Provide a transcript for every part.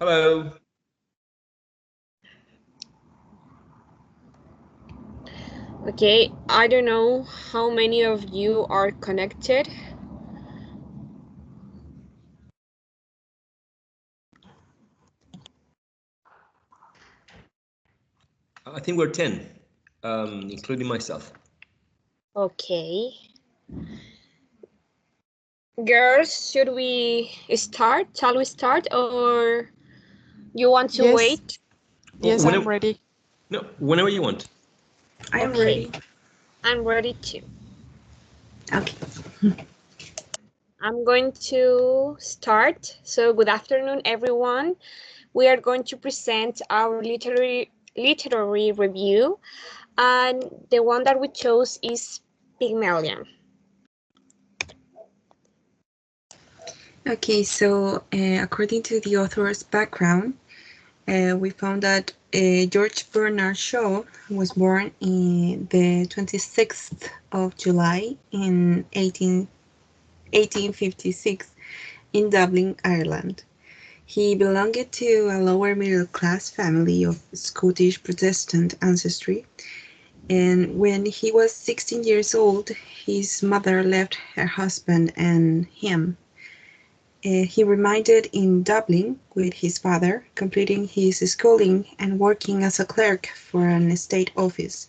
Hello. Okay, I don't know how many of you are connected. I think we're 10, including myself. Okay. Girls, should we start? Shall we start or you want to Yes, wait? yes, I'm Whenever, ready. no, whenever you want. I am Okay, ready. I'm ready too. Okay. I'm going to start. So good afternoon, everyone. We are going to present our literary review, and the one that we chose is Pygmalion. Okay, so according to the author's background, we found that George Bernard Shaw was born in the 26th of July in 1856 in Dublin, Ireland. He belonged to a lower middle class family of Scottish Protestant ancestry, and when he was 16 years old, his mother left her husband and him. He remained in Dublin with his father, completing his schooling and working as a clerk for an estate office.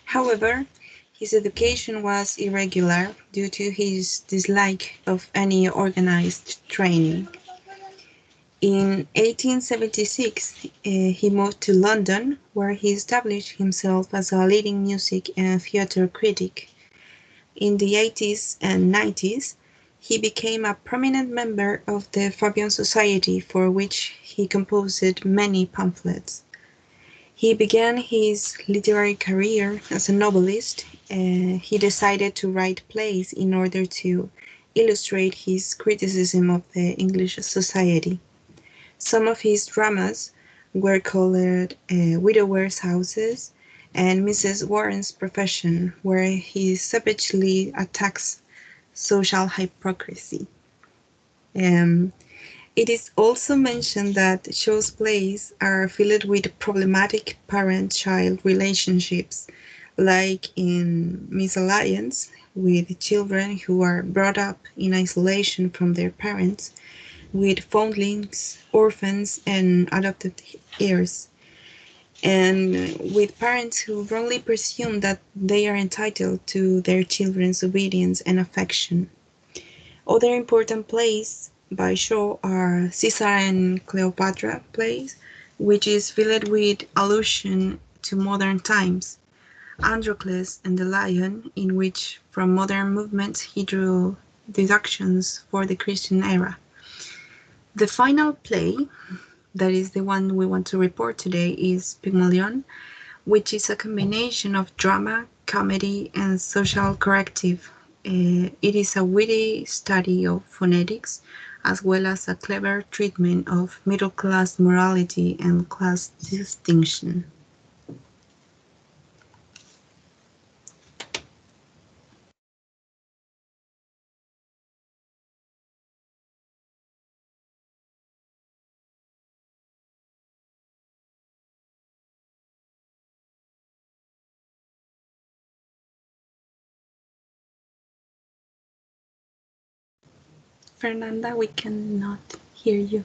However, his education was irregular due to his dislike of any organized training. In 1876, he moved to London, where he established himself as a leading music and theatre critic. In the 80s and 90s, he became a prominent member of the Fabian Society, for which he composed many pamphlets. He began his literary career as a novelist. He decided to write plays in order to illustrate his criticism of the English society. Some of his dramas were called Widowers' Houses and Mrs. Warren's Profession, where he savagely attacks social hypocrisy. Um, it is also mentioned that Shaw's plays are filled with problematic parent-child relationships, like in Misalliance, with children who are brought up in isolation from their parents, with foundlings, orphans, and adopted heirs, and with parents who wrongly presume that they are entitled to their children's obedience and affection. Other important plays by Shaw are Caesar and Cleopatra plays, which is filled with allusion to modern times, Androcles and the Lion, in which from modern movements he drew deductions for the Christian era. The final play, that is the one we want to report today, is Pygmalion, which is a combination of drama, comedy, and social corrective. It is a witty study of phonetics, as well as a clever treatment of middle class morality and class distinction. Fernanda, we cannot hear you.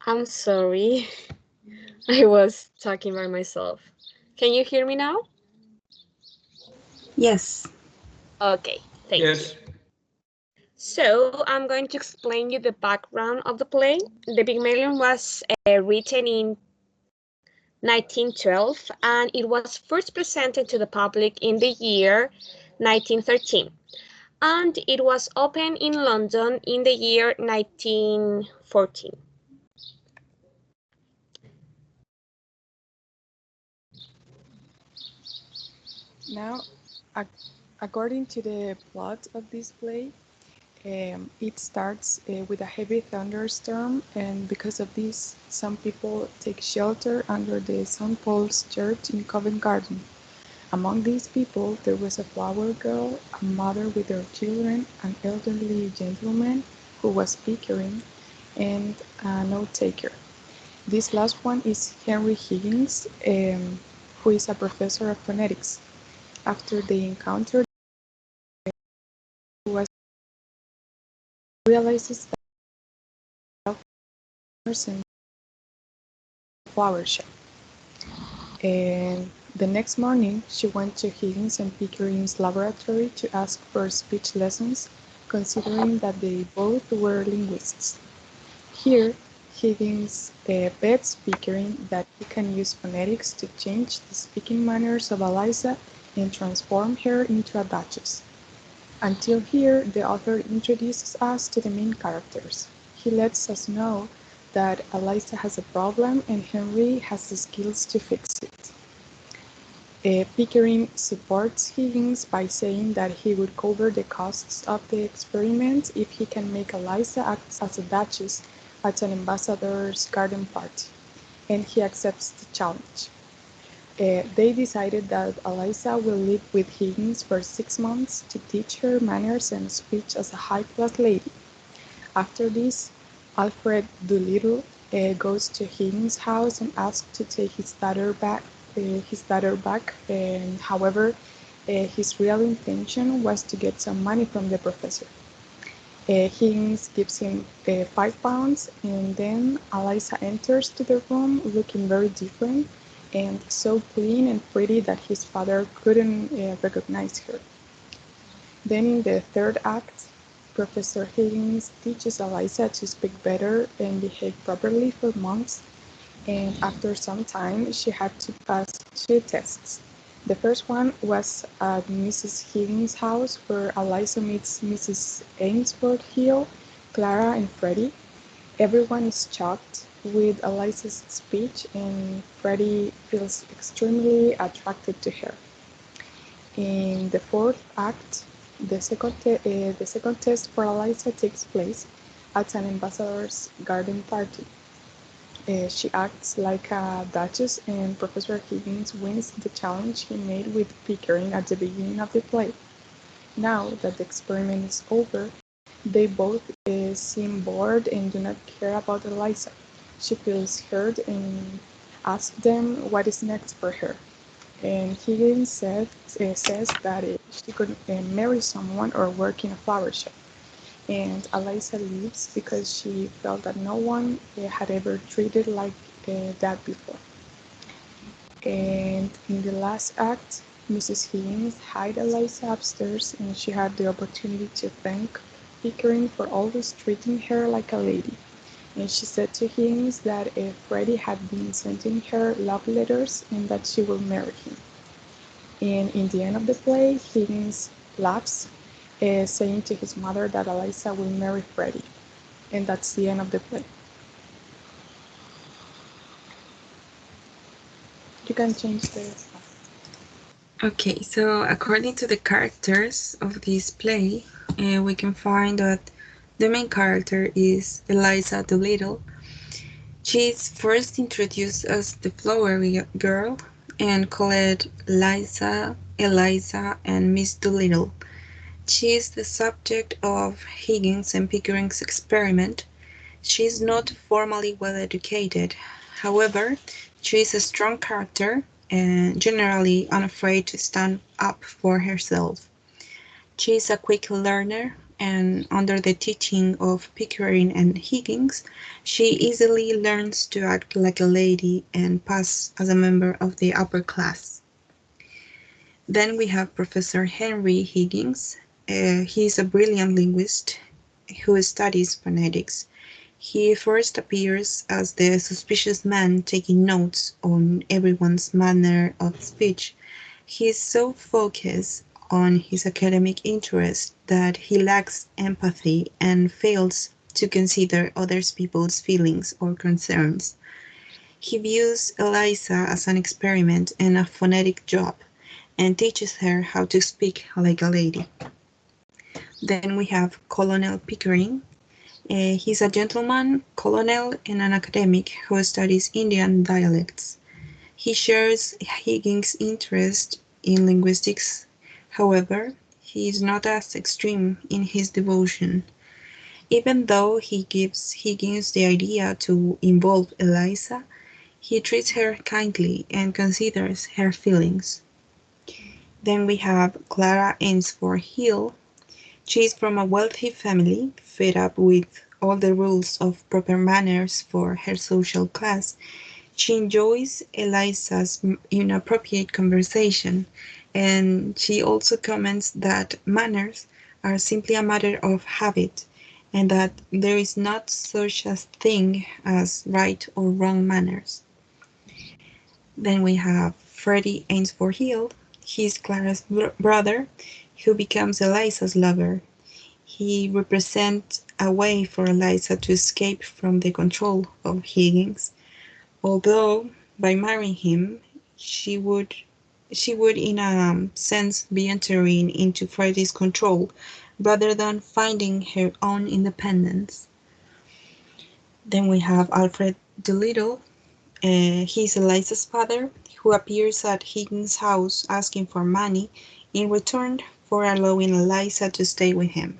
I'm sorry. I was talking by myself. Can you hear me now? Yes. Okay, thank you. Yes. So I'm going to explain you the background of the play. The Pygmalion was written in 1912 and it was first presented to the public in the year 1913. And it was opened in London in the year 1914. Now, according to the plot of this play, It starts with a heavy thunderstorm, and because of this, some people take shelter under the St. Paul's Church in Covent Garden. Among these people, there was a flower girl, a mother with her children, an elderly gentleman who was Pickering, and a note-taker. This last one is Henry Higgins, who is a professor of phonetics. After they encountered, was realizes that person flower shop. And the next morning, she went to Higgins and Pickering's laboratory to ask for speech lessons, considering that they both were linguists. Here, Higgins bets Pickering that he can use phonetics to change the speaking manners of Eliza and transform her into a duchess. Until here, the author introduces us to the main characters. He lets us know that Eliza has a problem and Henry has the skills to fix it. Pickering supports Higgins by saying that he would cover the costs of the experiment if he can make Eliza act as a duchess at an ambassador's garden party, and he accepts the challenge. They decided that Eliza will live with Higgins for 6 months to teach her manners and speech as a high-class lady. After this, Alfred Doolittle goes to Higgins' house and asks to take his daughter back. However, his real intention was to get some money from the professor. Higgins gives him £5, and then Eliza enters to the room looking very different and so clean and pretty that his father couldn't recognize her. Then in the third act, Professor Higgins teaches Eliza to speak better and behave properly for months, and after some time she had to pass 2 tests. The first one was at Mrs. Higgins' house, where Eliza meets Mrs. Ainsworth Hill, Clara, and Freddie. Everyone is shocked with Eliza's speech, and Freddie feels extremely attracted to her. In the fourth act, the second test for Eliza takes place at an ambassador's garden party. She acts like a duchess, and Professor Higgins wins the challenge he made with Pickering at the beginning of the play. Now that the experiment is over, they both seem bored and do not care about Eliza. She feels hurt and asks them what is next for her. And Higgins says that she could marry someone or work in a flower shop. And Eliza leaves because she felt that no one had ever treated like that before. And in the last act, Mrs. Higgins hired Eliza upstairs, and she had the opportunity to thank Pickering for always treating her like a lady. And she said to Higgins that Freddie had been sending her love letters and that she will marry him. And in the end of the play, Higgins laughs, saying to his mother that Eliza will marry Freddie. And that's the end of the play. You can change the... Okay, so according to the characters of this play, we can find that the main character is Eliza Doolittle. She is first introduced as the flower girl and called Eliza, and Miss Doolittle. She is the subject of Higgins and Pickering's experiment. She is not formally well educated. However, she is a strong character and generally unafraid to stand up for herself. She is a quick learner, and under the teaching of Pickering and Higgins, she easily learns to act like a lady and pass as a member of the upper class. Then we have Professor Henry Higgins. He is a brilliant linguist who studies phonetics. He first appears as the suspicious man taking notes on everyone's manner of speech. He is so focused on his academic interest that he lacks empathy and fails to consider other people's feelings or concerns. He views Eliza as an experiment and a phonetic job, and teaches her how to speak like a lady. Then we have Colonel Pickering. He's a gentleman, colonel, and an academic who studies Indian dialects. He shares Higgins' interest in linguistics. However, he is not as extreme in his devotion. Even though he gives Higgins the idea to involve Eliza, he treats her kindly and considers her feelings. Then we have Clara Ainsford Hill. She is from a wealthy family, fed up with all the rules of proper manners for her social class. She enjoys Eliza's inappropriate conversation, and she also comments that manners are simply a matter of habit, and that there is not such a thing as right or wrong manners. Then we have Freddie Ainsford Hill. He's Clara's brother, who becomes Eliza's lover. He represents a way for Eliza to escape from the control of Higgins, although by marrying him, she would in a sense be entering into Freddie's control rather than finding her own independence. Then we have Alfred Doolittle. He's Eliza's father, who appears at Higgins' house asking for money in return for allowing Eliza to stay with him.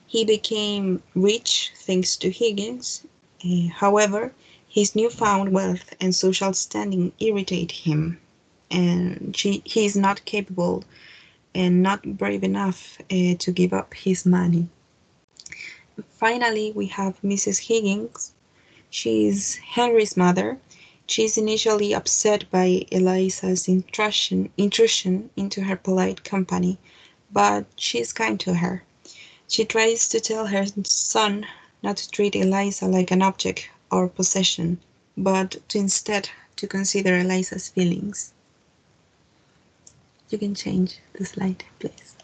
He became rich thanks to Higgins. However, his newfound wealth and social standing irritate him, and he is not capable and not brave enough to give up his money. Finally, we have Mrs. Higgins. She is Henry's mother. She is initially upset by Eliza's intrusion into her polite company, but she is kind to her. She tries to tell her son not to treat Eliza like an object or possession, but instead to consider Eliza's feelings. You can change the slide, please.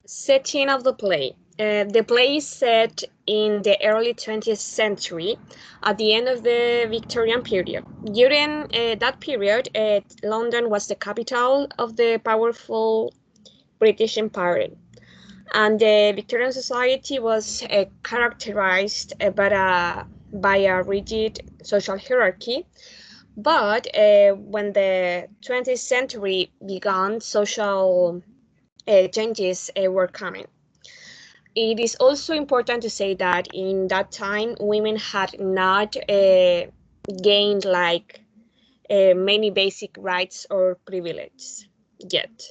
Setting of the play. The play is set in the early 20th century, at the end of the Victorian period. During that period, London was the capital of the powerful British Empire, and the Victorian society was characterized by a rigid social hierarchy. But when the 20th century began, social changes were coming. It is also important to say that in that time, women had not gained like many basic rights or privileges yet.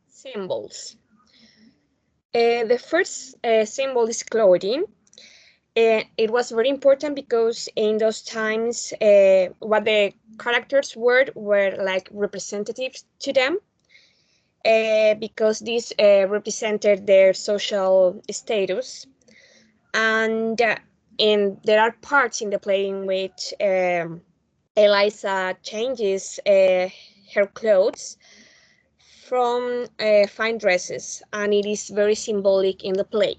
Symbols. The first symbol is clothing. It was very important because in those times, what the characters were like representatives to them, because these represented their social status. And there are parts in the play in which Eliza changes her clothes from fine dresses, and it is very symbolic in the play.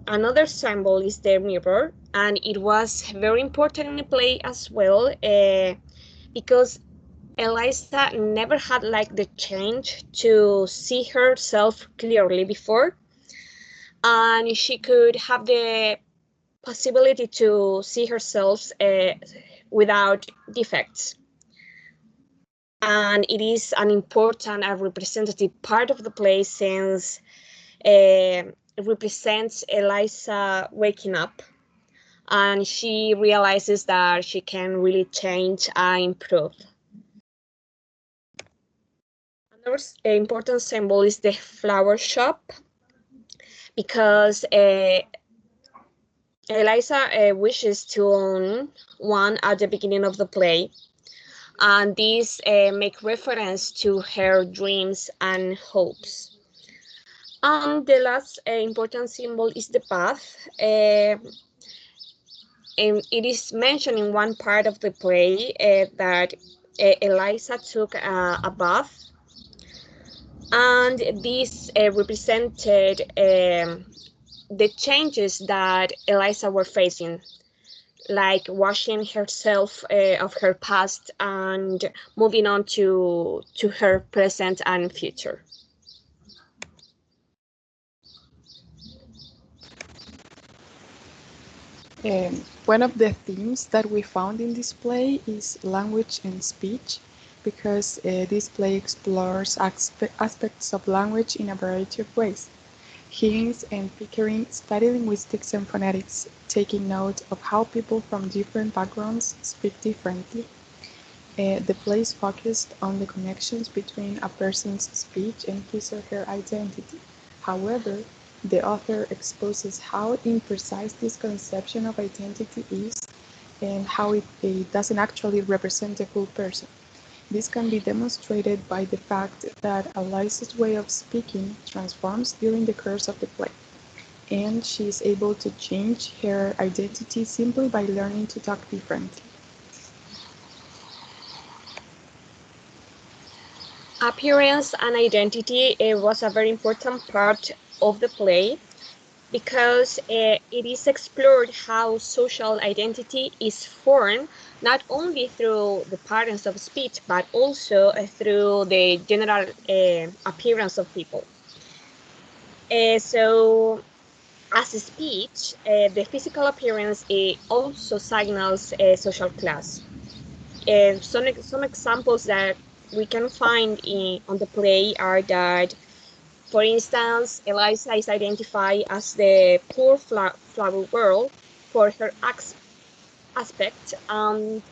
Another symbol is the mirror, and it was very important in the play as well, because Eliza never had like the change to see herself clearly before, and she could have the possibility to see herself without defects. And it is an important and representative part of the play, since it represents Eliza waking up, and she realizes that she can really change and improve. Another important symbol is the flower shop, because Eliza wishes to own one at the beginning of the play, and these make reference to her dreams and hopes. And the last important symbol is the bath. And it is mentioned in one part of the play that Eliza took a bath, and this represented the changes that Eliza were facing. like washing herself of her past and moving on to her present and future. One of the themes that we found in this play is language and speech, because this play explores aspects of language in a variety of ways. Higgins and Pickering study linguistics and phonetics, taking note of how people from different backgrounds speak differently. The play is focused on the connections between a person's speech and his or her identity. However, the author exposes how imprecise this conception of identity is and how it doesn't actually represent a full person. This can be demonstrated by the fact that Eliza's way of speaking transforms during the course of the play, and she is able to change her identity simply by learning to talk differently. Appearance and identity was a very important part of the play, because it is explored how social identity is formed not only through the patterns of speech, but also through the general appearance of people. So, as a speech, the physical appearance also signals social class. Some examples that we can find on the play are that, for instance, Eliza is identified as the poor flower girl for her aspect, and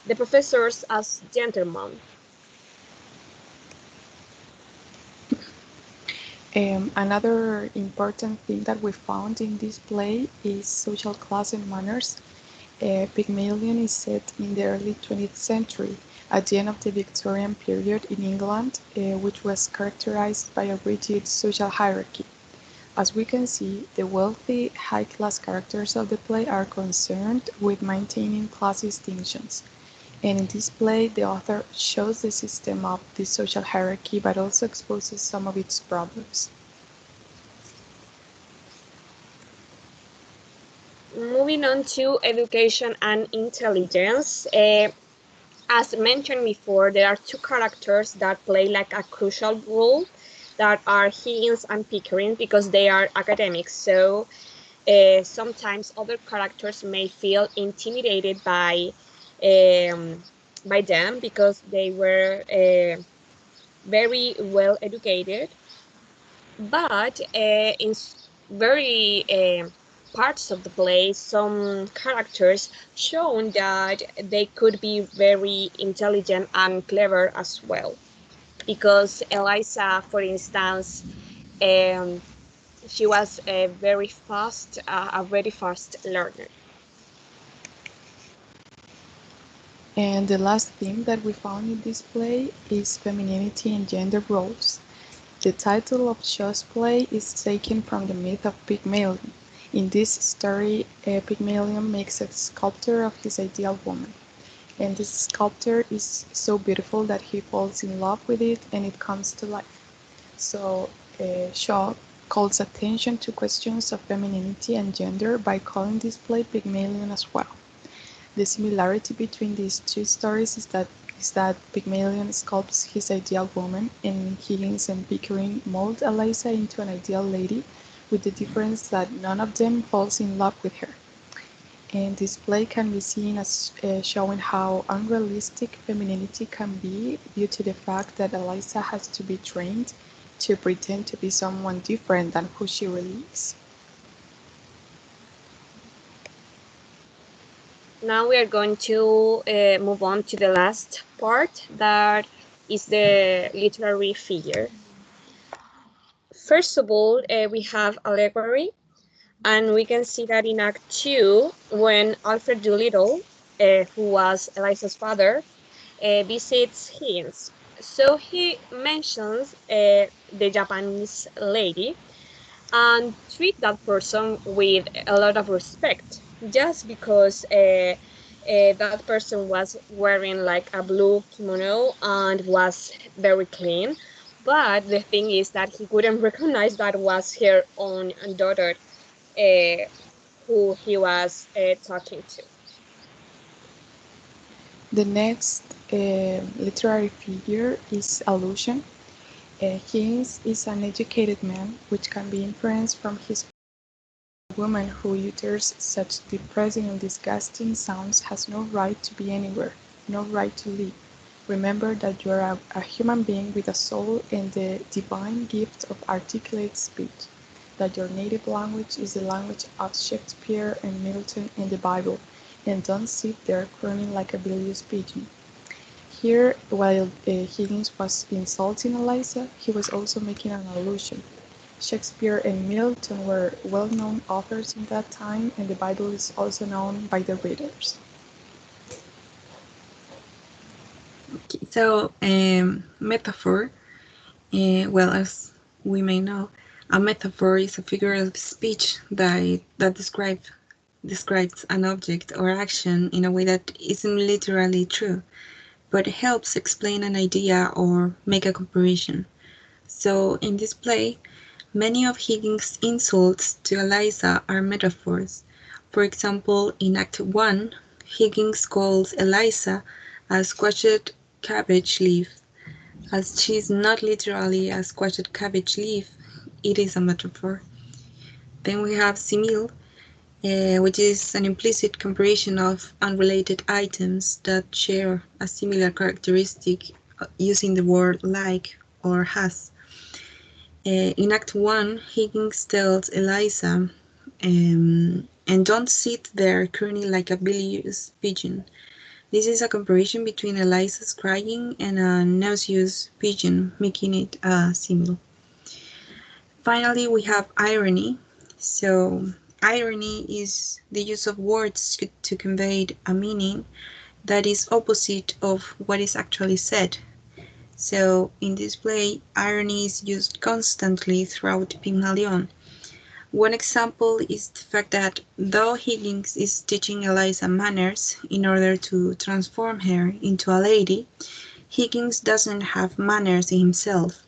the professors as gentlemen. Another important thing that we found in this play is social class and manners. Pygmalion is set in the early 20th century, at the end of the Victorian period in England, which was characterized by a rigid social hierarchy. As we can see, the wealthy, high-class characters of the play are concerned with maintaining class distinctions. And in this play, the author shows the system of this social hierarchy, but also exposes some of its problems. Moving on to education and intelligence. As mentioned before, there are two characters that play like a crucial role, that are Higgins and Pickering, because they are academics. So sometimes other characters may feel intimidated by them because they were very well educated, but in very parts of the play, some characters shown that they could be very intelligent and clever as well. Because Eliza, for instance, she was a very fast learner. And the last theme that we found in this play is femininity and gender roles. The title of Shaw's play is taken from the myth of Pygmalion. In this story, Pygmalion makes a sculpture of his ideal woman. And this sculpture is so beautiful that he falls in love with it and it comes to life. So Shaw calls attention to questions of femininity and gender by calling this play Pygmalion as well. The similarity between these two stories is that Pygmalion sculpts his ideal woman, and Higgins and Pickering mold Eliza into an ideal lady, with the difference that none of them falls in love with her. And this play can be seen as showing how unrealistic femininity can be due to the fact that Eliza has to be trained to pretend to be someone different than who she really is. Now we are going to move on to the last part, that is the literary figure. First of all, we have allegory, and we can see that in Act 2, when Alfred Doolittle, who was Eliza's father, visits Higgins. So he mentions the Japanese lady and treat that person with a lot of respect, just because that person was wearing like a blue kimono and was very clean. But the thing is that he couldn't recognize that was her own daughter who he was talking to. The next literary figure is allusion. Higgins is an educated man, which can be inferenced from his woman who utters such depressing and disgusting sounds has no right to be anywhere, no right to live. Remember that you are a human being with a soul and the divine gift of articulate speech, that your native language is the language of Shakespeare and Milton and the Bible, and don't sit there crooning like a bilious pigeon. Here, while Higgins was insulting Eliza, he was also making an allusion. Shakespeare and Milton were well-known authors in that time, and the Bible is also known by the readers. Okay, so metaphor, well, as we may know, a metaphor is a figure of speech that describes an object or action in a way that isn't literally true, but helps explain an idea or make a comparison. So in this play, many of Higgins' insults to Eliza are metaphors. For example, in Act 1, Higgins calls Eliza a squashed cabbage leaf. As she is not literally a squashed cabbage leaf, it is a metaphor. Then we have simile, which is an implicit comparison of unrelated items that share a similar characteristic using the word like or has. In Act 1, Higgins tells Eliza, and don't sit there crooning like a bilious pigeon. This is a comparison between Eliza's crying and a nauseous pigeon, making it a simile. Finally, we have irony. So, irony is the use of words to convey a meaning that is opposite of what is actually said. So, in this play, irony is used constantly throughout Pygmalion. One example is the fact that though Higgins is teaching Eliza manners in order to transform her into a lady, Higgins doesn't have manners himself.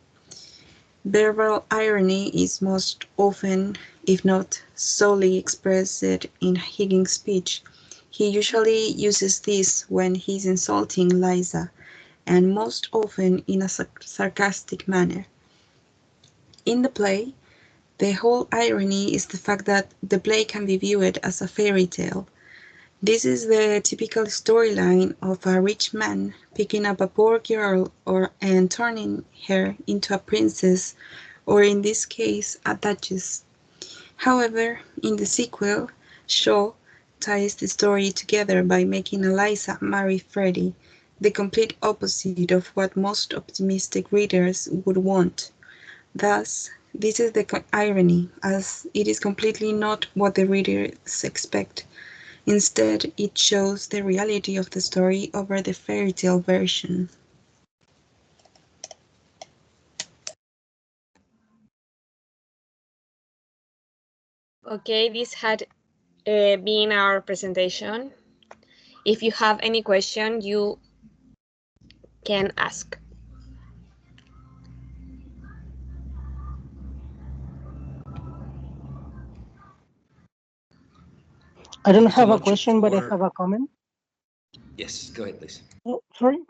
Verbal irony is most often, if not solely, expressed in Higgins' speech. He usually uses this when he's insulting Eliza, and most often in a sarcastic manner. In the play, the whole irony is the fact that the play can be viewed as a fairy tale. This is the typical storyline of a rich man picking up a poor girl and turning her into a princess, or in this case, a duchess. However, in the sequel, Shaw ties the story together by making Eliza marry Freddie, the complete opposite of what most optimistic readers would want. Thus, this is the irony, as it is completely not what the readers expect. Instead, it shows the reality of the story over the fairy tale version. Okay, this had been our presentation. If you have any question, you can ask. I don't Thank you so have a much question, but I for... have a comment. Yes, go ahead, please. Oh, sorry.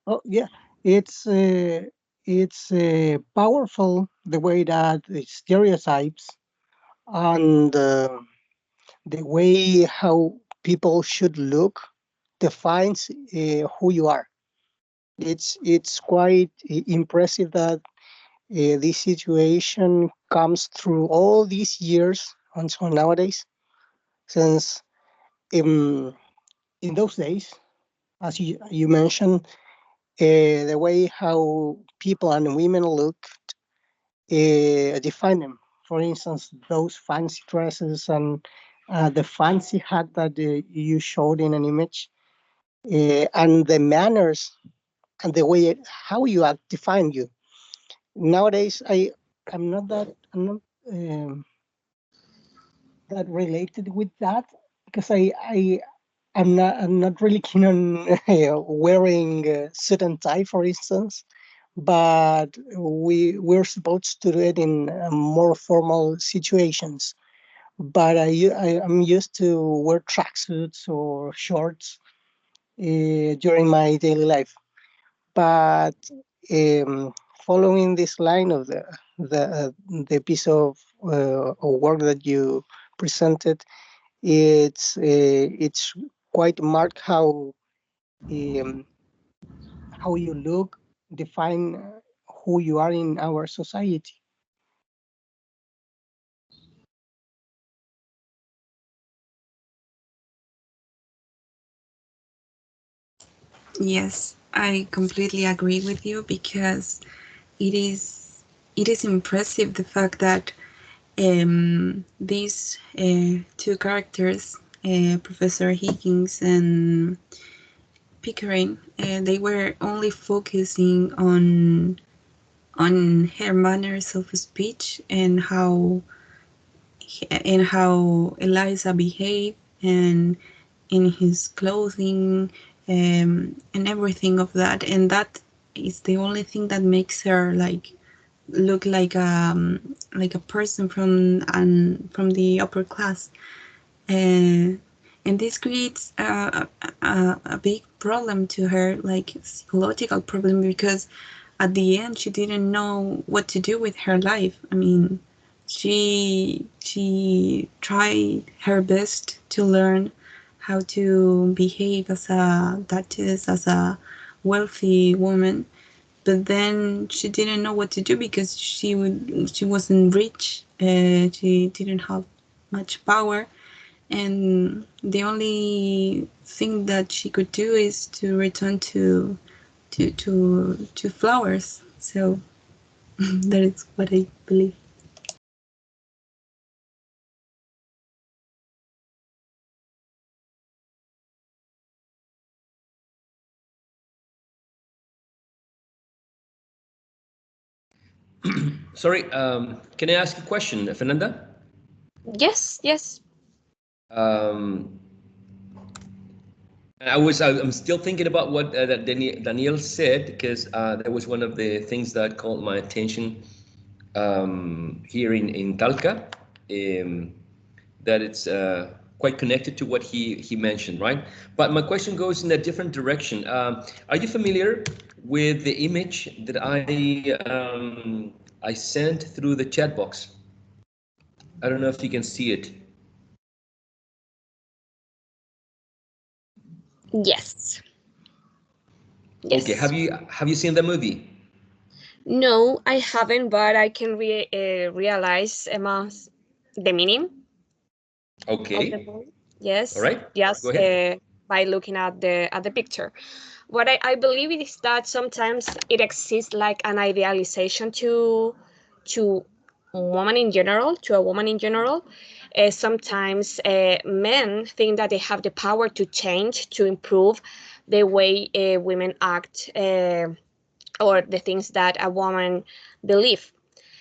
Oh, yeah. It's powerful the way that the stereotypes and the way how people should look defines who you are. It's quite impressive that this situation comes through all these years until nowadays, since in those days, as you mentioned, the way how people and women look define them. For instance, those fancy dresses and the fancy hat that you showed in an image, and the manners and the way how you act define you. Nowadays, I'm not um, that related with that because I'm not really keen on wearing suit and tie, for instance. But we're supposed to do it in more formal situations. But I'm used to wear tracksuits or shorts during my daily life. But following this line of the piece of work that you presented, it's quite marked how you look define who you are in our society. Yes, I completely agree with you because it is impressive the fact that these two characters, Professor Higgins and Pickering, they were only focusing on her manners of speech and how Eliza behaved and in his clothing and everything of that, and that is the only thing that makes her like look like a person from the upper class, and this creates a big problem to her, like psychological problem, because at the end she didn't know what to do with her life. I mean, she tried her best to learn how to behave as a duchess, as a wealthy woman, but then she didn't know what to do because she wasn't rich. She didn't have much power, and the only thing that she could do is to return to flowers. So that is what I believe. Sorry, can I ask a question, Fernanda? Yes, yes. Um, I'm still thinking about what that Daniel said, because that was one of the things that caught my attention here in Talca. That it's quite connected to what he mentioned, right? But my question goes in a different direction. Are you familiar with the image that I sent through the chat box? I don't know if you can see it. Yes. Okay, Yes. have you seen the movie? No, I haven't, but I can realize the meaning of the Okay, movie. all Yes, right, go yes, ahead. by looking at the picture. What I believe is that sometimes it exists like an idealization to woman in general, to a woman in general. Sometimes men think that they have the power to change, to improve the way women act, or the things that a woman believe.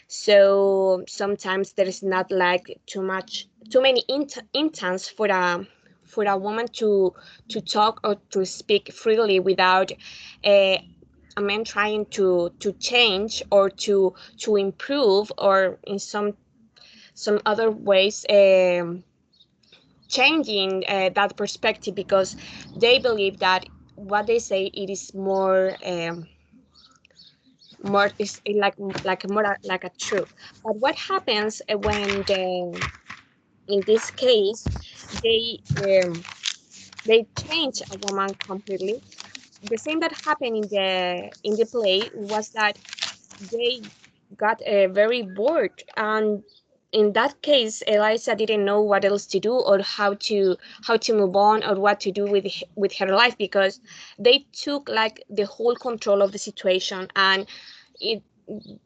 So sometimes there is not like too many intents for a woman to talk or to speak freely without a man trying to change or to improve, or in some other ways changing that perspective, because they believe that what they say it is more is like more like a truth. But what happens when in this case they um, they change a woman completely? The same that happened in the play was that they got very bored, and in that case Eliza didn't know what else to do, or how to move on, or what to do with her life, because they took like the whole control of the situation. And it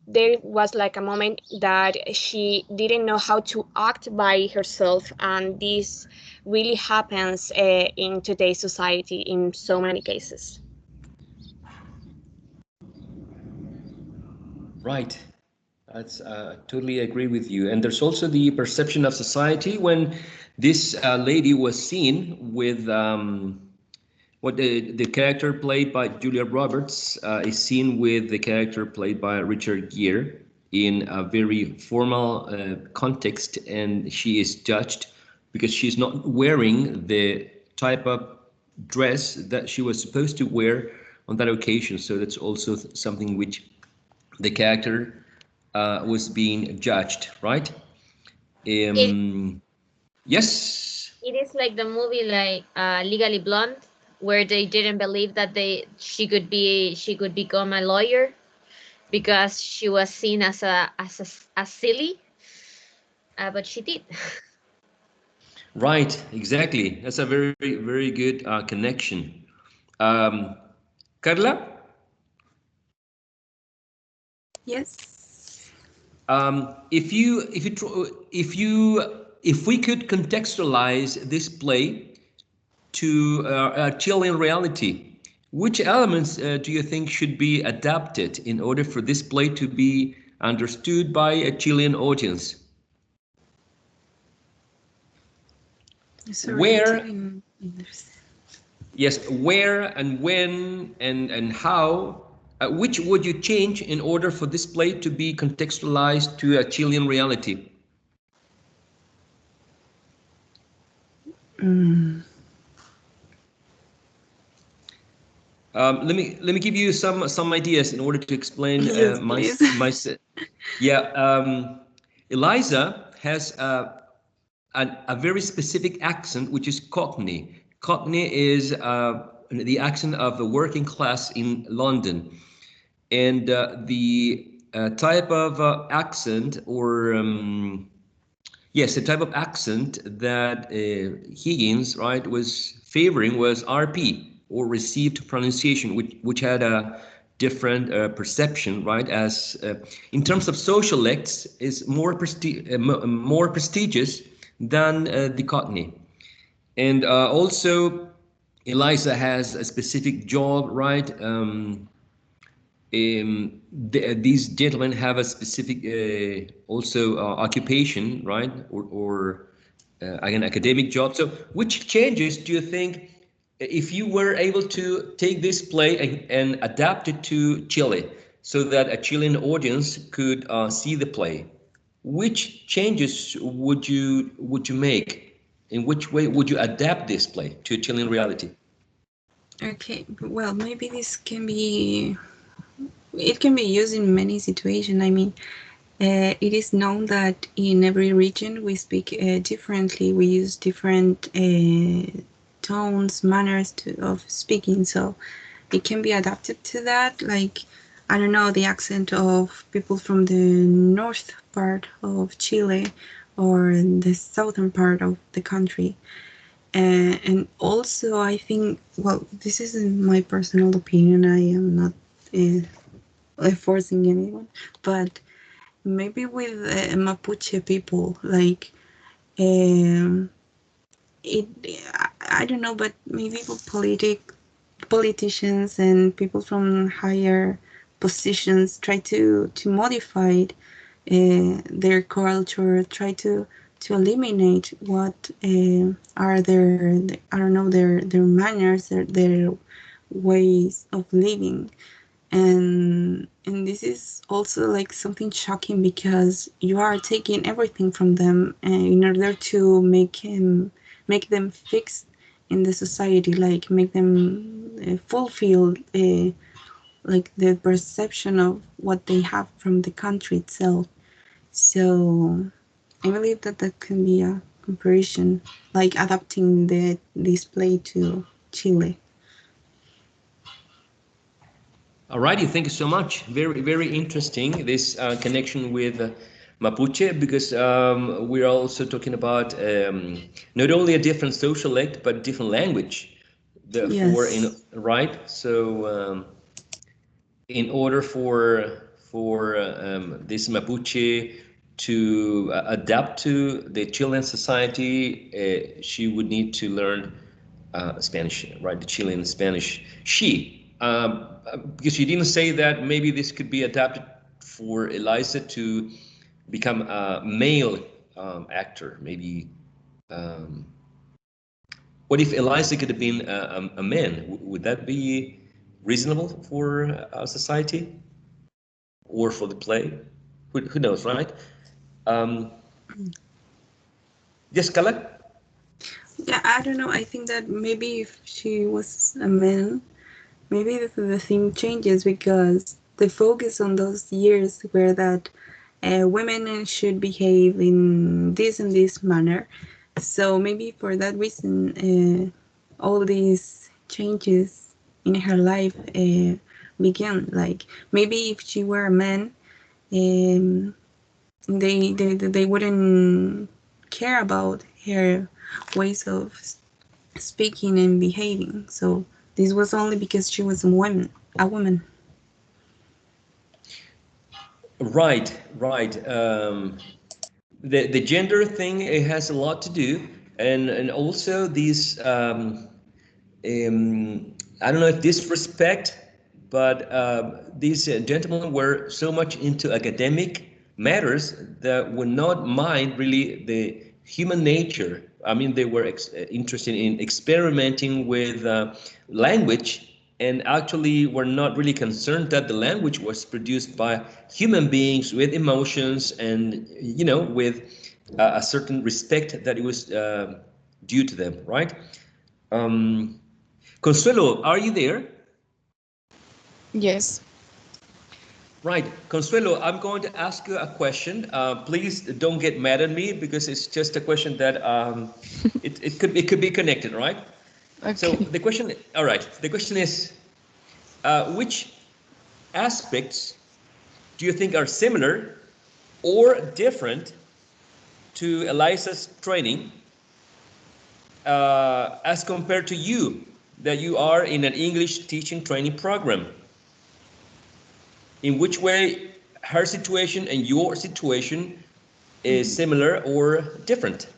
there was like a moment that she didn't know how to act by herself, and this really happens in today's society in so many cases. Right. That's totally agree with you. And there's also the perception of society when this lady was seen with what the character played by Julia Roberts is seen with the character played by Richard Gere in a very formal context, and she is judged because she's not wearing the type of dress that she was supposed to wear on that occasion. So that's also something which the character was being judged, right? Yes. It is like the movie, like Legally Blonde, where they didn't believe that she could become a lawyer because she was seen as a silly, but she did. Right, exactly. That's a very, very good connection. Um, Carla, Yes. if we could contextualize this play to Chilean reality, which elements do you think should be adapted in order for this play to be understood by a Chilean audience? Sorry, I Where, didn't understand. yes, where and when and how, which would you change in order for this play to be contextualized to a Chilean reality? Mm. Let me give you some ideas in order to explain Yes, please. yeah. Eliza has a very specific accent, which is Cockney. Cockney is the accent of the working class in London, and the type of accent, or yes, the type of accent that Higgins, right, was favoring was RP, or received pronunciation, which had a different perception, right? As in terms of social lects, is more prestigious than the Cockney, and also Eliza has a specific job, right? These gentlemen have a specific also occupation, right, or an academic job. So which changes do you think, if you were able to take this play and adapt it to Chile so that a Chilean audience could see the play, which changes would you make? In which way would you adapt this play to a Chilean reality? Okay, well, maybe it can be used in many situations. I mean, it is known that in every region we speak differently. We use different tones, manners of speaking. So it can be adapted to that. Like, I don't know, the accent of people from the north part of Chile or the southern part of the country. And also, I think, well, this is my personal opinion. I am not forcing anyone, but maybe with Mapuche people, like, um, it, I don't know, but maybe politicians and people from higher positions try to modify their culture, try to eliminate what are their, I don't know, their manners, their ways of living. And this is also like something shocking because you are taking everything from them in order to make them fix in the society, like make them fulfill like the perception of what they have from the country itself. So I believe that that can be a comparison, like adapting the display to Chile. Alrighty, thank you so much. Very, very interesting, this connection with Mapuche, because we're also talking about not only a different social lect, but different language. Therefore, Yes. right. So, in order for this Mapuche to adapt to the Chilean society, she would need to learn Spanish, right? The Chilean Spanish. Because you didn't say that maybe this could be adapted for Eliza to become a male actor. Maybe, um, what if Eliza could have been a man? Would that be reasonable for our society or for the play? Who knows, right? Um, yes, Kala? Yeah, I don't know. I think that maybe if she was a man, maybe the thing changes because the focus on those years were that women should behave in this and this manner. So maybe for that reason, all these changes in her life began. Like maybe if she were a man, um, they wouldn't care about her ways of speaking and behaving. So this was only because she was a woman. A woman. Right, right. The gender thing, it has a lot to do, and also these I don't know if disrespect, but these gentlemen were so much into academic matters that would not mind really the human nature. I mean, they were interested in experimenting with language, and actually were not really concerned that the language was produced by human beings with emotions and, you know, with a certain respect that it was due to them, right? Um, Consuelo, are you there? Yes. Right. Consuelo, I'm going to ask you a question. Please don't get mad at me because it's just a question that it could be connected, right? So Okay. the question, all right. The question is, which aspects do you think are similar or different to Eliza's training as compared to you that you are in an English teaching training program? In which way her situation and your situation is similar or different?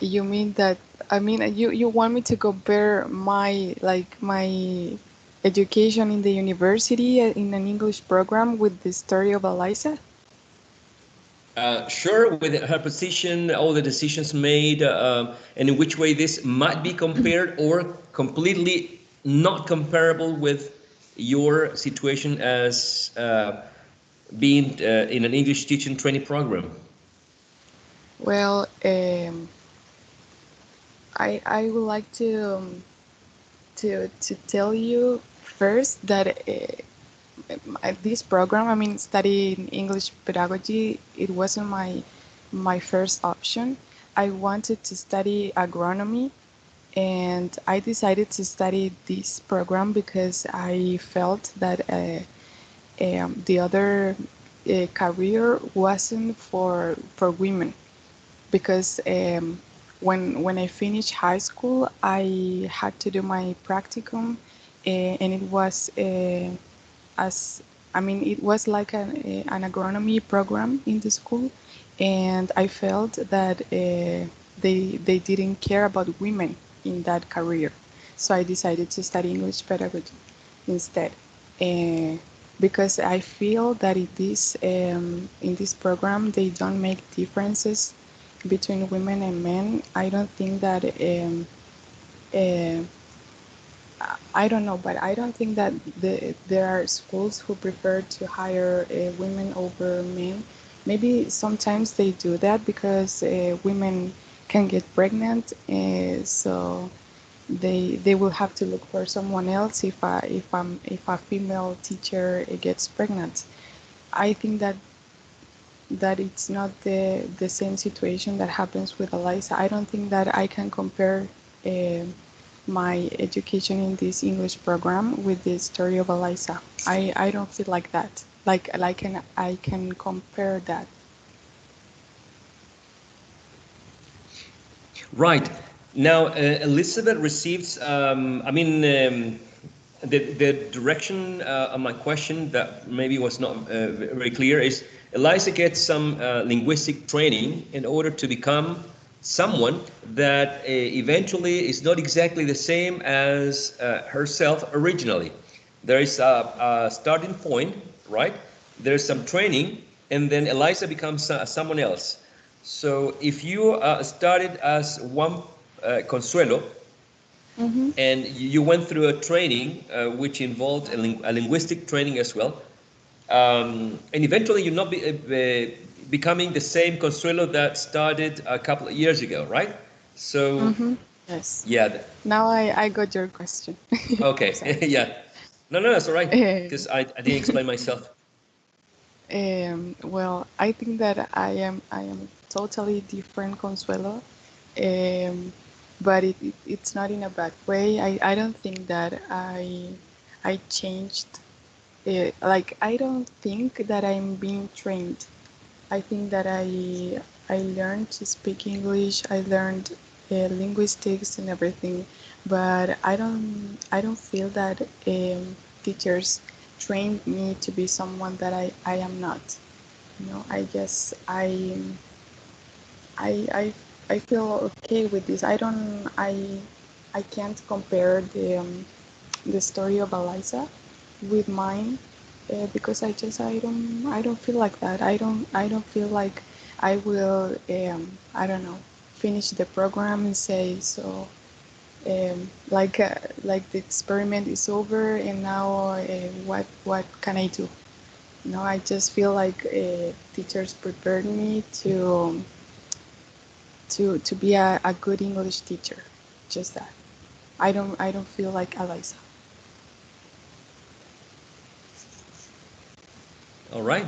You mean that, I mean, you want me to compare my, like, my education in the university in an English program with the story of Eliza? Sure, with her position, all the decisions made, and in which way this might be compared or completely not comparable with your situation as being in an English teaching training program. Well, I would like to tell you first that this program, I mean, studying English pedagogy, it wasn't my first option. I wanted to study agronomy, and I decided to study this program because I felt that the other career wasn't for women. Because when I finished high school, I had to do my practicum, and it was as I mean, it was like an agronomy program in the school, and I felt that they didn't care about women in that career, so I decided to study English pedagogy instead. Uh, because I feel that in this program they don't make differences between women and men. I don't think that uh, I don't know, but I don't think that there are schools who prefer to hire women over men. Maybe sometimes they do that because women can get pregnant, so they will have to look for someone else if a female teacher gets pregnant. I think that it's not the same situation that happens with Eliza. I don't think that I can compare uh, my education in this English program with the story of Eliza. I don't feel like that. Like I can compare that. Right. Now, Elizabeth receives, the direction of my question that maybe was not very clear is Eliza gets some linguistic training in order to become someone that eventually is not exactly the same as herself originally. There is a starting point, right? There's some training, and then Eliza becomes someone else. So if you started as one Consuelo, Mm-hmm. and you went through a training which involved a linguistic training as well, and eventually you not becoming the same Consuelo that started a couple of years ago, right? So, Yes. yeah. Now I got your question. Okay, yeah. No, that's all right, Eh, because I didn't explain myself. well, I think that I am totally different, Consuelo. But it's not in a bad way. I don't think that I changed. Like I don't think that I'm being trained. I think that I learned to speak English. I learned linguistics and everything, but I don't feel that teachers trained me to be someone that I am not. You know, I guess I I feel okay with this. I can't compare the story of Eliza with mine because I don't feel like that. I don't feel like I will I don't know, finish the program and say so like the experiment is over and now what can I do? No, I just feel like teachers prepared me to be a good English teacher. Just that. I don't feel like Eliza. All right.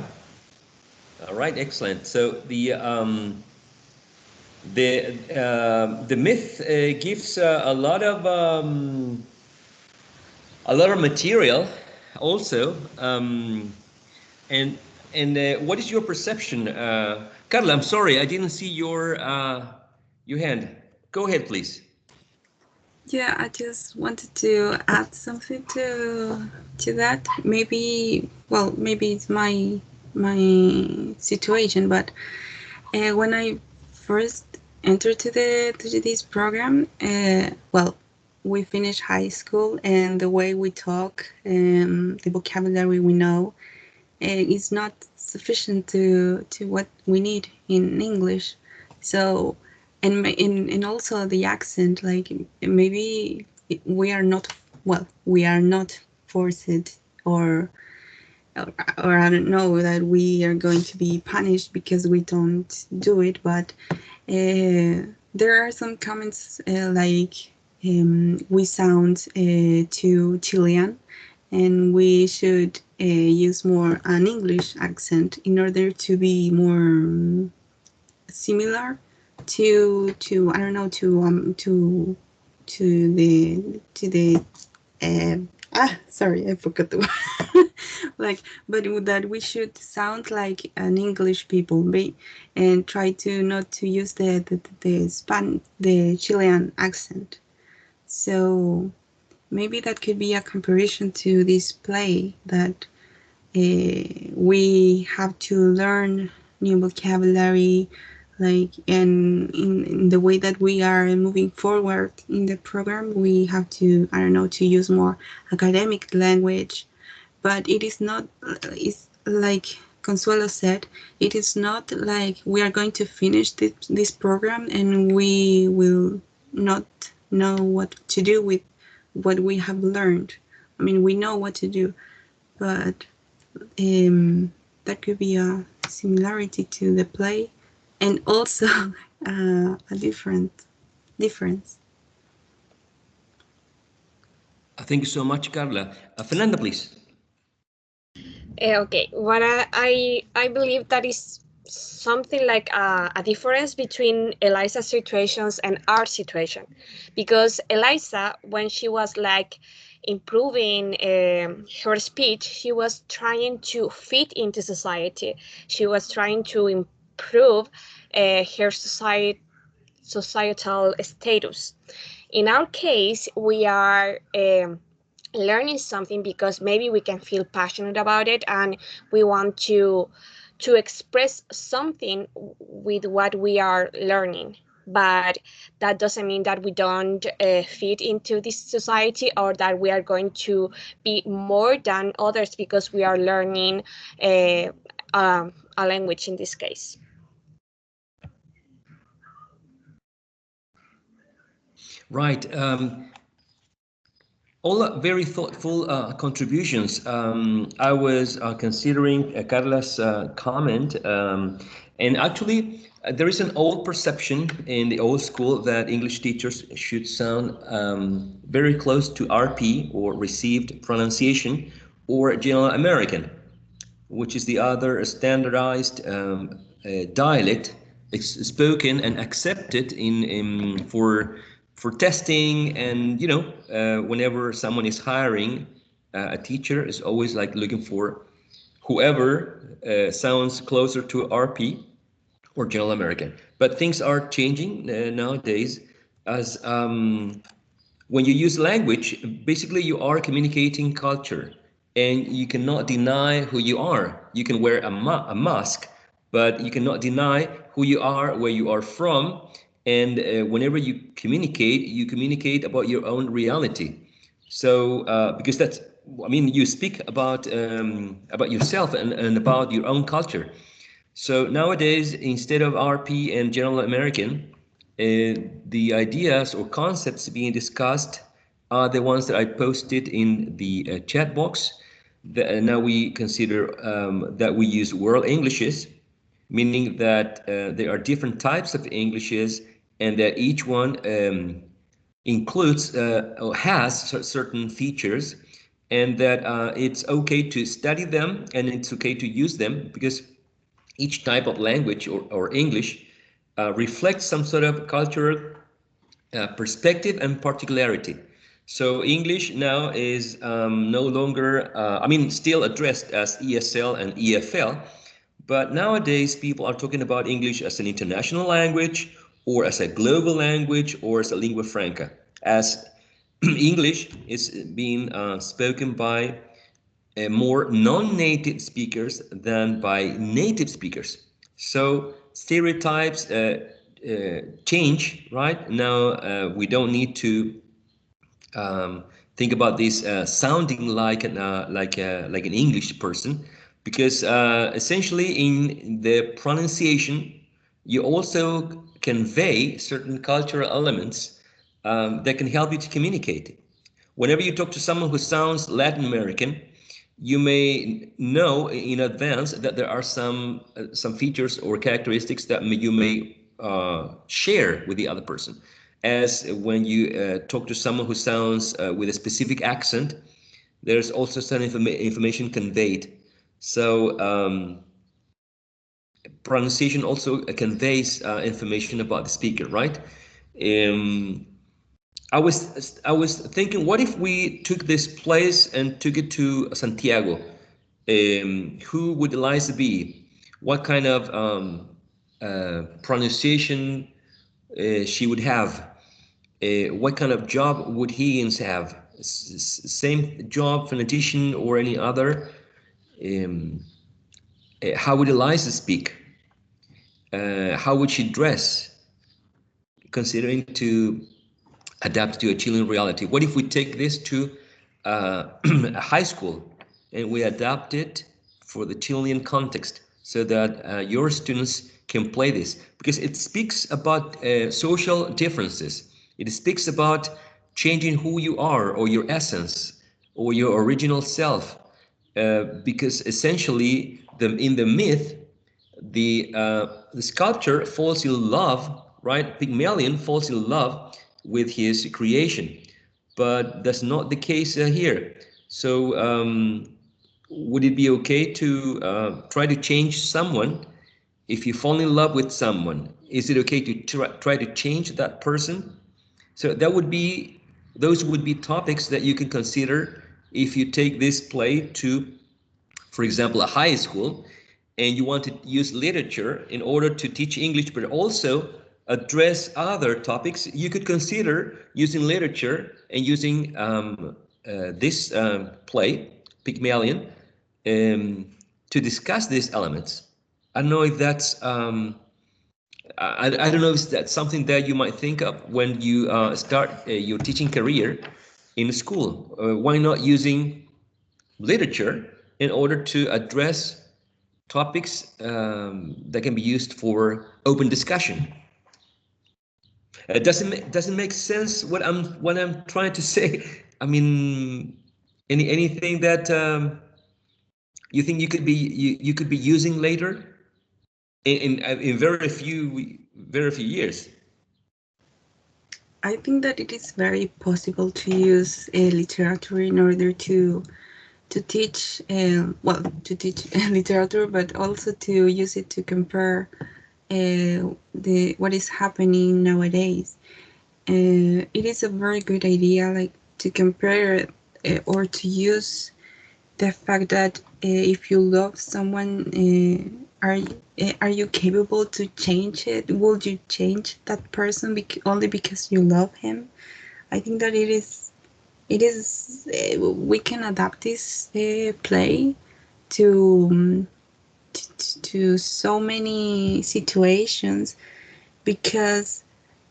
All right, excellent. So the myth gives a lot of material also. And what is your perception, Carla? I'm sorry, I didn't see your hand. Go ahead, please. Yeah, I just wanted to add something to that. Maybe, well, maybe it's my situation, but when I first entered to this program, well, we finished high school, and the way we talk, the vocabulary we know, is not sufficient to what we need in English. So, and also the accent, like maybe we are not, well, we are not forced or or I don't know that we are going to be punished because we don't do it, but there are some comments like we sound too Chilean, and we should use more an English accent in order to be more similar to I don't know to the sorry, I forgot the word. Like, but that we should sound like an English people, and try to not to use the Chilean accent. So maybe that could be a comparison to this play that we have to learn new vocabulary, like, and in the way that we are moving forward in the program, we have to, I don't know, to use more academic language. But it is not, it's like Consuelo said, it is not like we are going to finish this program and we will not know what to do with what we have learned. I mean, we know what to do, but that could be a similarity to the play, and also a difference. Thank you so much, Carla. Fernanda, please. Okay, what I believe that is something like a difference between Eliza's situations and our situation, because Eliza, when she was like improving her speech, she was trying to fit into society. She was trying to improve her societal status. In our case, we are learning something because maybe we can feel passionate about it and we want to express something with what we are learning, but that doesn't mean that we don't fit into this society or that we are going to be more than others because we are learning a language in this case. Right. All very thoughtful contributions. I was considering Carla's comment, And actually, there is an old perception in the old school that English teachers should sound very close to RP, or received pronunciation, or General American, which is the other standardized dialect spoken and accepted for testing. And whenever someone is hiring a teacher, is always like looking for whoever sounds closer to RP or General American. But things are changing nowadays, as when you use language, basically you are communicating culture, and you cannot deny who you are. You can wear a mask, but you cannot deny who you are, where you are from. And whenever you communicate about your own reality. So because that's, I mean, you speak about yourself and about your own culture. So nowadays, instead of RP and General American, the ideas or concepts being discussed are the ones that I posted in the chat box. Now we consider that we use world Englishes, meaning that there are different types of Englishes, and that each one includes or has certain features, and that it's okay to study them and it's okay to use them, because each type of language or English reflects some sort of cultural perspective and particularity. So English now is no longer, I mean, still addressed as ESL and EFL, but nowadays people are talking about English as an international language, or as a global language, or as a lingua franca, as English is being spoken by more non-native speakers than by native speakers. So stereotypes change, right? Now we don't need to think about this sounding like an English person, because essentially in the pronunciation you also convey certain cultural elements that can help you to communicate. Whenever you talk to someone who sounds Latin American, you may know in advance that there are some features or characteristics that you may share with the other person. As when you talk to someone who sounds with a specific accent, there's also some information conveyed. So pronunciation also conveys information about the speaker, right? I was thinking, what if we took this place and took it to Santiago? Who would Eliza be? What kind of pronunciation she would have? What kind of job would Higgins have? Same job, phonetician, or any other? How would Eliza speak? How would she dress? Considering to adapt to a Chilean reality. What if we take this to a high school and we adapt it for the Chilean context, so that your students can play this? Because it speaks about social differences. It speaks about changing who you are, or your essence, or your original self. Because essentially, in the myth, the sculptor falls in love, right? Pygmalion falls in love with his creation, but that's not the case here. So would it be okay to try to change someone? If you fall in love with someone, is it okay to try to change that person? So those would be topics that you can consider if you take this play to, for example, a high school, and you want to use literature in order to teach English, but also address other topics. You could consider using literature and using this play, Pygmalion, to discuss these elements. I don't know if that's I don't know if that's something that you might think of when you start your teaching career in school. Why not using literature in order to address topics that can be used for open discussion? It doesn't make sense what I'm trying to say. I mean, anything that you think you could be using later? in very few years. I think that it is very possible to use literature in order to teach, well, to teach literature, but also to use it to compare the what is happening nowadays. It is a very good idea, like to compare or to use the fact that if you love someone, are you capable to change it? Would you change that person only because you love him? I think that it is we can adapt this play to, to so many situations, because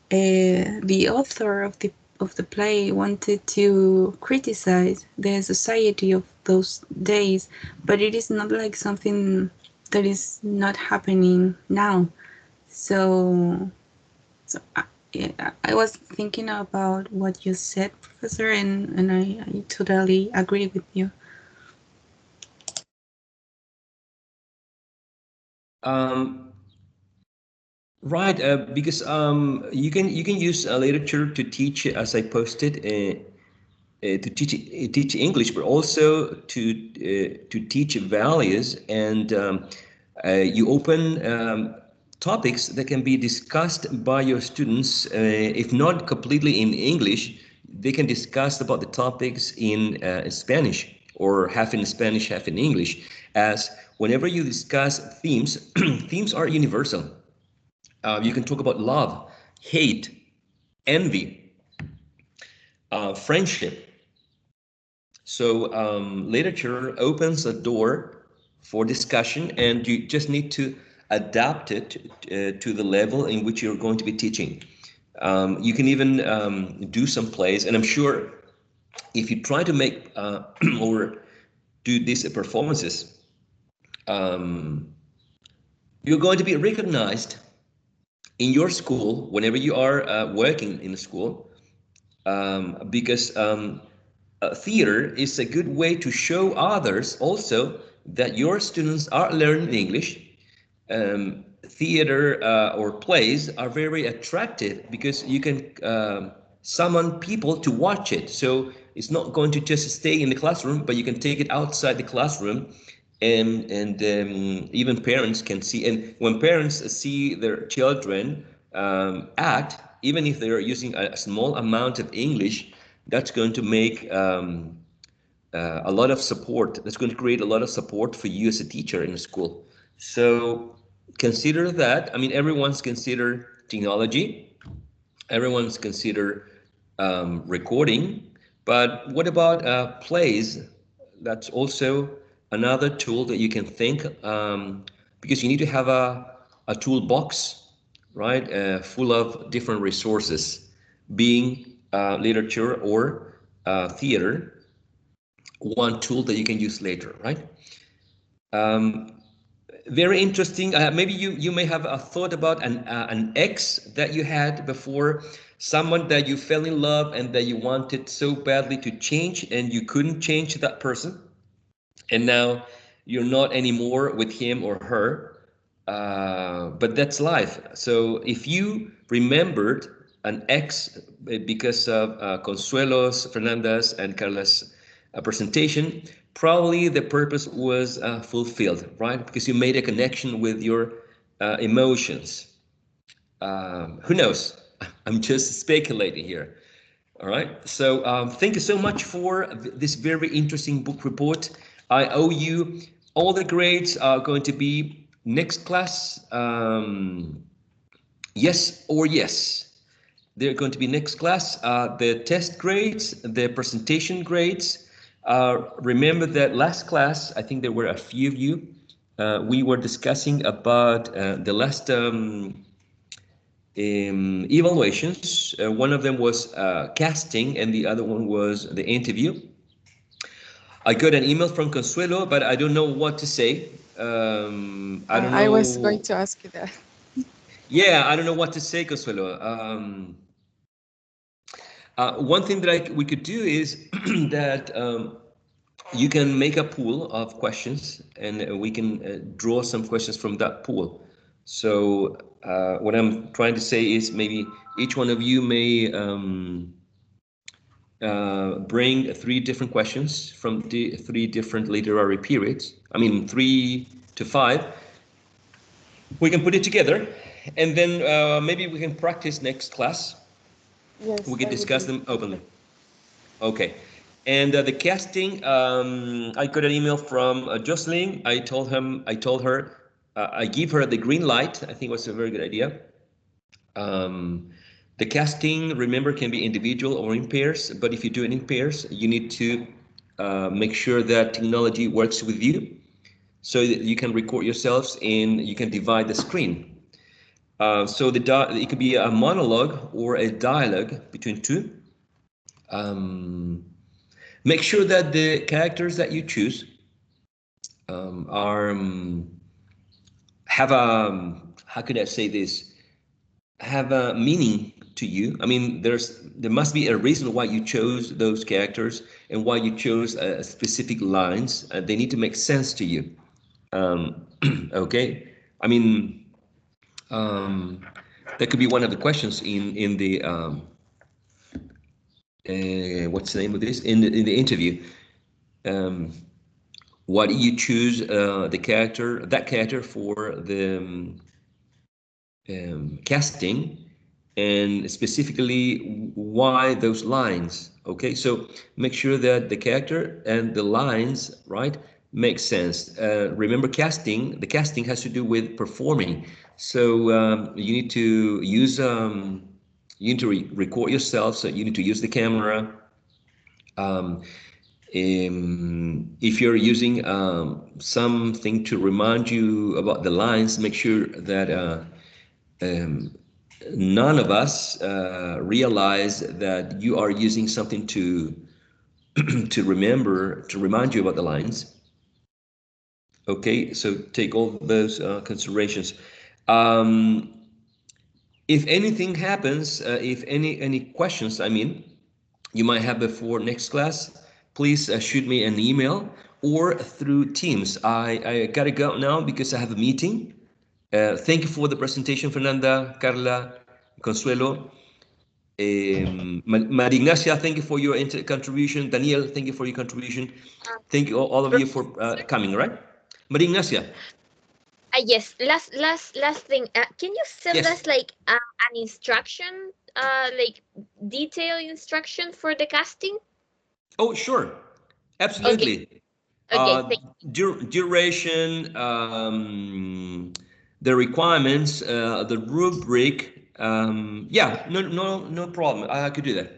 the author of the play wanted to criticize the society of those days, but it is not like something that is not happening now. So, yeah, I was thinking about what you said, Professor, and I totally agree with you. Right, because you can use literature to teach, as I posted, to teach English, but also to teach values, and you open topics that can be discussed by your students. If not completely in English, they can discuss about the topics in Spanish, or half in Spanish, half in English. As whenever you discuss themes, themes are universal. You can talk about love, hate, envy, friendship. So literature opens a door for discussion, and you just need to adapt it to the level in which you're going to be teaching. You can even do some plays, and I'm sure if you try to make or do these performances, um, you're going to be recognized in your school whenever you are working in a school, because theater is a good way to show others also that your students are learning English. Theater or plays are very attractive because you can summon people to watch it. So it's not going to just stay in the classroom, but you can take it outside the classroom, and even parents can see. And when parents see their children act, even if they are using a small amount of English, that's going to make a lot of support. That's going to create a lot of support for you as a teacher in a school. So consider that. I mean, everyone's consider technology. Everyone's consider recording. But what about plays? That's also another tool that you can think, because you need to have a toolbox, right, full of different resources, being literature or theater, one tool that you can use later, right? Um, Very interesting. Maybe you may have a thought about an ex that you had before, someone that you fell in love and that you wanted so badly to change and you couldn't change that person, and now you're not anymore with him or her. But that's life. So if you remembered an ex because of Consuelo's, Fernanda's, and Carla's presentation, probably the purpose was fulfilled, right? Because you made a connection with your emotions. Who knows? I'm just speculating here. All right. So thank you so much for this very interesting book report. I owe you. All the grades are going to be next class. Yes or yes. They're going to be next class. The test grades, the presentation grades. Remember that last class, I think there were a few of you. We were discussing about the last evaluations. One of them was casting, and the other one was the interview. I got an email from Consuelo, but I don't know what to say. I don't I was going know. to ask you that. Yeah, I don't know what to say, Consuelo. One thing that we could do is that you can make a pool of questions, and we can draw some questions from that pool. So what I'm trying to say is maybe each one of you may bring 3 different questions from the 3 different literary periods. I mean, 3 to 5. We can put it together, and then maybe we can practice next class. Yes, We can that would discuss be them openly. Okay. And the casting, I got an email from Jocelyn. I told her, I give her the green light. I think it was a very good idea. The casting, remember, can be individual or in pairs, but if you do it in pairs, you need to make sure that technology works with you so that you can record yourselves and you can divide the screen. So it could be a monologue or a dialogue between 2. Make sure that the characters that you choose are have a, how could I say this, have a meaning to you. I mean, there must be a reason why you chose those characters and why you chose specific lines. They need to make sense to you. Okay, I mean, that could be one of the questions in the what's the name of this, in the interview. Why do you choose that character for the casting, and specifically why those lines? Okay, so make sure that the character and the lines, right, make sense. Remember, the casting has to do with performing. So you need to use you need to record yourself, so you need to use the camera. If you're using something to remind you about the lines, make sure that none of us realize that you are using something to to remind you about the lines. Okay, so take all those considerations. Um, if anything happens, if any questions, I mean, you might have before next class, please shoot me an email or through Teams. I gotta go now because I have a meeting. Thank you for the presentation, Fernanda, Carla, Consuelo. Maria Ignacia, thank you for your contribution. Daniel, thank you for your contribution. Thank you, all of you, for coming, right? Maria Ignacia. Yes. Last thing. Can you send Yes. us like an instruction, like detailed instruction for the casting? Oh, sure. Okay. Absolutely. Okay. Uh, duration, the requirements, the rubric. Yeah, no problem. I could do that.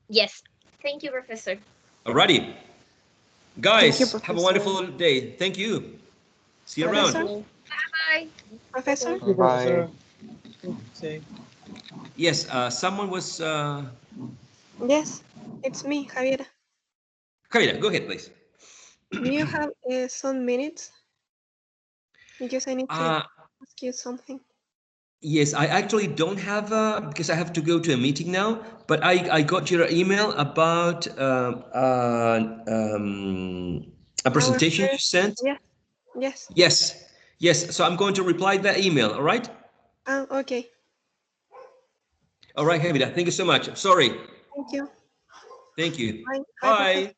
Yes. Thank you, Professor. Alrighty. Thank you, Guys, have a Professor. wonderful day. Thank you. See you Thank around. Professor, you. Bye. Professor. Thank you, Bye. Professor. Say. Yes, someone was. Yes, it's me, Javiera. Javier, go ahead, please. Do you have some minutes? Because I need to Uh, ask you something. yes, I actually don't have because I have to go to a meeting now. But I got your email about a Our presentation you first, sent. yes, yes. Yes, yes. So I'm going to reply that email. All right. Okay. All right, Javier. Thank you so much. Sorry. Thank you. Thank you. Bye. Bye, Professor. Bye.